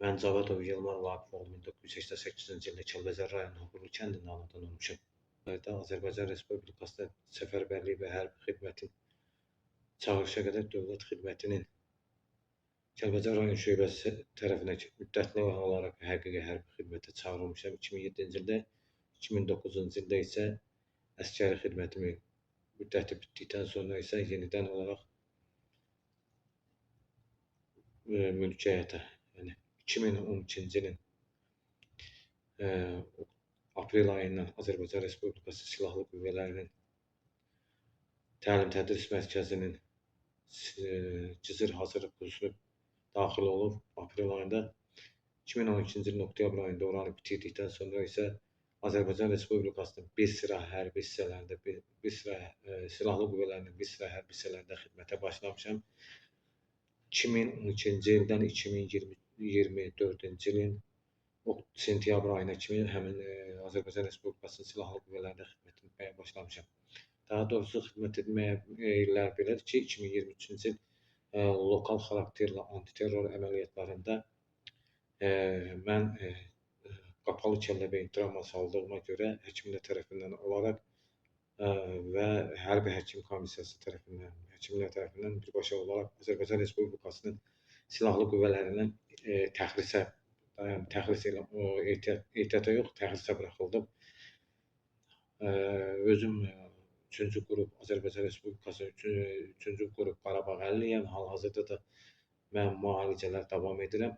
Mən Cavadov Yılmaz Vaqif oğlu 1988-ci ildə Kəlbəcər rayonunun Uğurlu kəndində anadan olmuşam. Azərbaycan Respublikasında səfərbərlik və hərbi xidmətin çağırışa qədər dövlət xidmətinin Kəlbəcər rayon şöbəsi tərəfindən müddətli olaraq həqiqi hərbi xidmətə çağırılmışam. 2007-ci ildə, 2009-cu ildə isə əsgəri xidmətimi müddəti bitdikdən sonra isə yenidən olaraq mülkiyyətə, yəni 2012-ci ilin aprel ayından Azərbaycan Respublikası Silahlı Qüvvələrinin Təlim-Tədris Mərkəzinin Cizir hazırlıq kursuna daxil olub. Aprel ayında 2012-ci ilin oktyabr ayında oranı bitirdikdən sonra isə Azərbaycan Respublikasının bir sıra hərbi hissələrində, bir sıra silahlı qüvvələrinin bir sıra hərbi hissələrində xidmətə başlamışam. 2012-ci ildən 2024-cü ilin sentyabr ayına kimi həmin Azərbaycan Respublikasının silahlı qüvvələrində xidmət etməyə başlamışam. Daha doğrusu xidmət etməyə illər belədir ki, 2023-cü il lokal xarakterli antiterror əməliyyatlarında mən qapalı kəlləbəyin travması aldığıma görə həkimlər tərəfindən olaraq və hərbi həkim komissiyası tərəfindən, həkimlər tərəfindən birbaşa olaraq Azərbaycan Respublikasının silahlı qüvvələrindən təxrisə ehtiyata yox, təxrisə buraxıldım. Özüm 3-cü qrup Azərbaycan Respublikası 3-cü qrup Qarabağ əliliyəm. Hal-hazırda da mən müalicələr davam edirəm.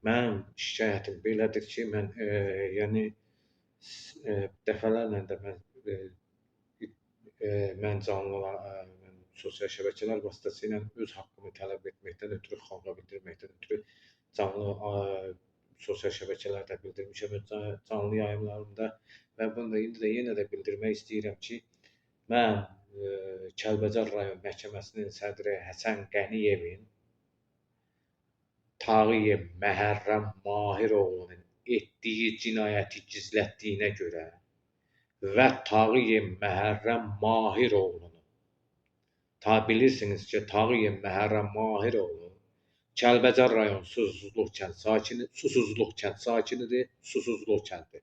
Mənim şikayətim belədir ki, mən yəni dəfələrlə də mən sosial şəbəkələr vasitəsilə öz haqqımı tələb etməkdən ötürü, xalqa bildirməkdən ötürü canlı sosial şəbəkələrdə bildirmişəm, canlı yayımlarımda və bunu da indi də yenə də bildirmək istəyirəm ki, mən Kəlbəcər rayon məhkəməsinin sədri Həsən Qəniyevin Tağıyev Məhərrəm Mahiroğlunun etdiyi cinayəti gizlətdiyinə görə və Tağıyev Məhərrəm Mahiroğlunu bilirsiniz ki, Tağıyev Məhərrəm Mahiroğlu Kəlbəcər rayon Susuzluq kənd sakinidir, Susuzluq kəndi.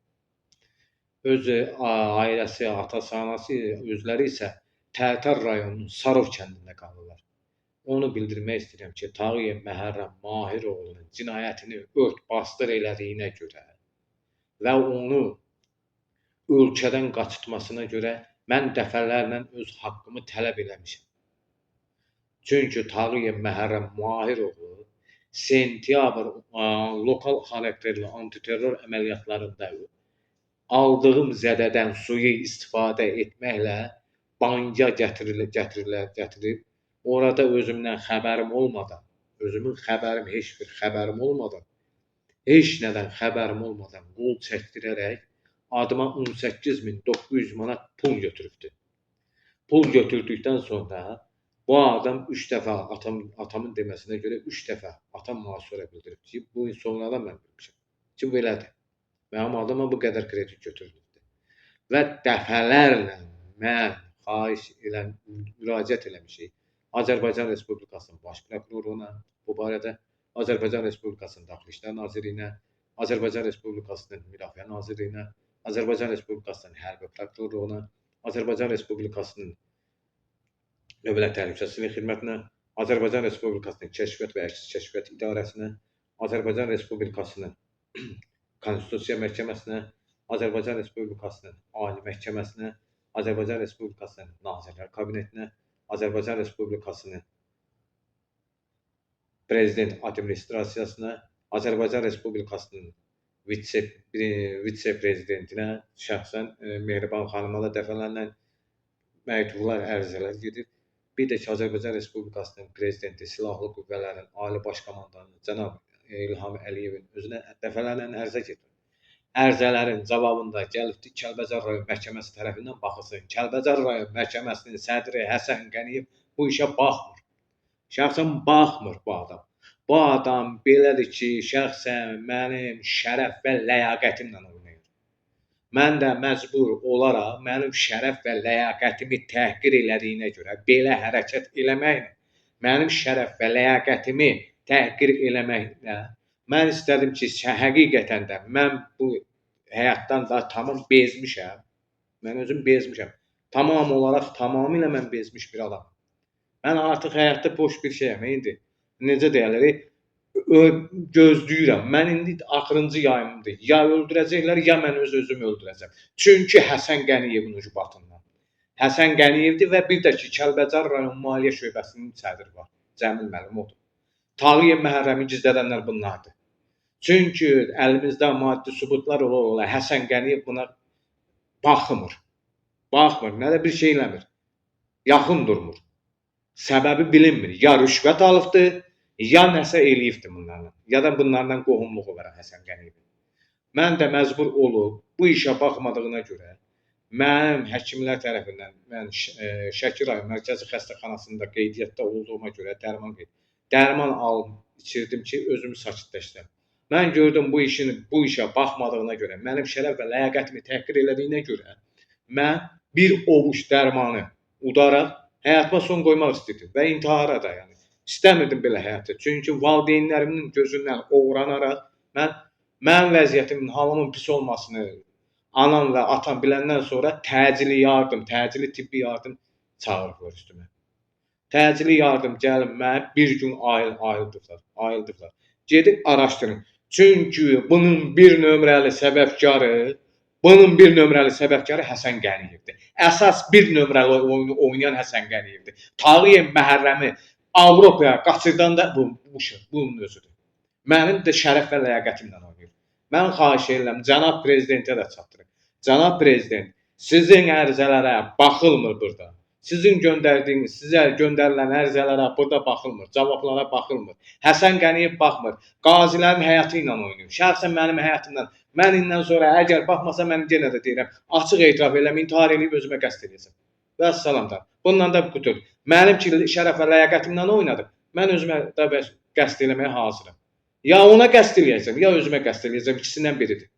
Öz ailəsi, atası, anası, özləri isə Tərtər rayonunun Sarov kəndində qalırlar. Onu bildirmək istəyirəm ki, Tağıyev Məhərrəm Mahiroğlunun cinayətini ört-bastır elədiyinə görə və onu ölkədən qaçırtmasına görə mən dəfələrlə öz haqqımı tələb eləmişəm. Çünki Tağıyev Məhərrəm Mahiroğlu sentyabr lokal xarakterli antiterror əməliyyatlarında aldığım zədədən sui-istifadə etməklə banka gətirib, orada özümdən xəbərim olmadan, heç bir xəbərim olmadan, heç nədən xəbərim olmadan qol çəkdirərək adıma 18.900 manat pul götürübdür. Pul götürdükdən sonra bu adam 3 dəfə atamın deməsinə görə 3 dəfə atam mənə sonra bildirib ki, bu sonradan mən bilmişəm ki, belədir. Mənim adıma bu qədər kredit götürülübdür. Və dəfələrlə mən müraciət eləmişik Azərbaycan Respublikasının Baş Prokuroruna, bu barədə Azərbaycan Respublikasının Daxili İşlər Nazirliyinə, Azərbaycan Respublikasının Müdafiə Nazirliyinə, Azərbaycan Respublikasının Hərbi Prokurorluğuna, Azərbaycan Respublikasının Dövlət Təhlükəsizlik Xidmətinə, Azərbaycan Respublikasının Kəşfiyyat və Əks Kəşfiyyat İdarəsinə, Azərbaycan Respublikasının Konstitusiya Məhkəməsinə, Azərbaycan Respublikasının Ali Məhkəməsinə, Azərbaycan Respublikasının Nazirlər Kabinetinə, Azərbaycan Respublikasının Prezident Administrasiyasına, Azərbaycan Respublikasının vitse-prezidentinə, şəxsən Mehriban xanıma da dəfələrlə məktublar, ərizələr gedir. Bir də ki, Azərbaycan Respublikasının Prezidenti Silahlı Qüvvələrin Ali Baş Komandanı cənab İlham Əliyevin özünə dəfələrlə ərizə gedir. Ərizələrin cavabında gəlibdir Kəlbəcər rayon məhkəməsi tərəfindən baxılsın. Kəlbəcər rayon məhkəməsinin sədri Həsən Qəniyev bu işə baxmır. Şəxsən baxmır bu adam. Bu adam belədir ki, şəxsən mənim şərəf və ləyaqətimlə oynayır. Mən də məcbur olaraq mənim şərəf və ləyaqətimi təhqir elədiyinə görə belə hərəkət eləməklə, mənim şərəf və ləyaqətimi təhqir eləməklə Mən istədim ki, həqiqətən də mən bu həyatdan da tamam bezmişəm. Mən özüm bezmişəm. Tamam olaraq tamamilə mən bezmiş bir adamam. Mən artıq həyatda boş bir şeyəm indi. Necə deyirlər? Gözləyirəm. Mən indi axırıncı yayımdır. Ya öldürəcəklər, ya mən özümü öldürəcəm. Çünki Həsən Qəniyevin ucbatından. Həsən Qəniyevdir və bir də ki, Kəlbəcər rayon maliyyə şöbəsinin sədri var. Cəmil müəllim odur. Tağıyev Məhərrəmi gizlədənlər bunlardır. Çünki əlimizdə maddi sübutlar ola Həsən Qəniyev buna baxmır. Baxmır, nə də bir şey eləmir. Yaxın durmur. Səbəbi bilinmir. Ya rüşvət alıbdır, ya nəsə eləyibdir bunlarla. Ya da bunlarla qohumluğu var Həsən Qəniyevin. Mən də məcbur olub bu işə baxmadığına görə mənim həkimlər tərəfindən mən Şəki rayon mərkəzi xəstəxanasında qeydiyyatda olduğuma görə dərman alım, içirdim ki, özümü sakitləşdirəm. Mən gördüm bu işə baxmadığına görə, mənim şərəf və ləyaqətimi təhqir elədiyinə görə mən bir ovuc dərmanı udaraq həyatıma son qoymaq istədim və intihara da yəni. İstəmirdim belə həyatı. Çünki valideynlərimin gözündən oğranaraq mənim vəziyyətimin, halımın pis olmasını anam və atam biləndən sonra təcili tibbi yardım çağırıblar üstümə. Təcili yardım gəlib mənə bir gün ayıldıblar. Gedib araşdırın. Çünki bunun bir nömrəli səbəbkarı Həsən Qəniyevdir. Əsas bir nömrəli oyunu oynayan Həsən Qəniyevdir. Tağıyev Məhərrəmi Avropaya qaçırdan da bunun özüdür. Mənim də şərəf və ləyaqətimlə oynayır. Mən xahiş edirəm, cənab prezidentə də çatdırım. Cənab prezident, sizin ərizələrə baxılmır burada. Sizə göndərilən ərizələrə burada baxılmır, cavablara baxılmır. Həsən Qəniyev baxmır, qazilərin həyatı ilə oynayır. Şəxsən mənim həyatımdan, mən indən sonra əgər baxmasa mən yenə də deyirəm, açıq etiraf eləm, intihar eləyib özümə qəsd edəcəm. Və salamlar. Bundan da budur. Mənim ki, şərəf və ləyaqətimlə oynadım, mən özümə də qəsd eləməyə hazıram. Ya ona qəsd eləyəcəm, ya özümə qəsd eləyəcəm, ikisindən biridir.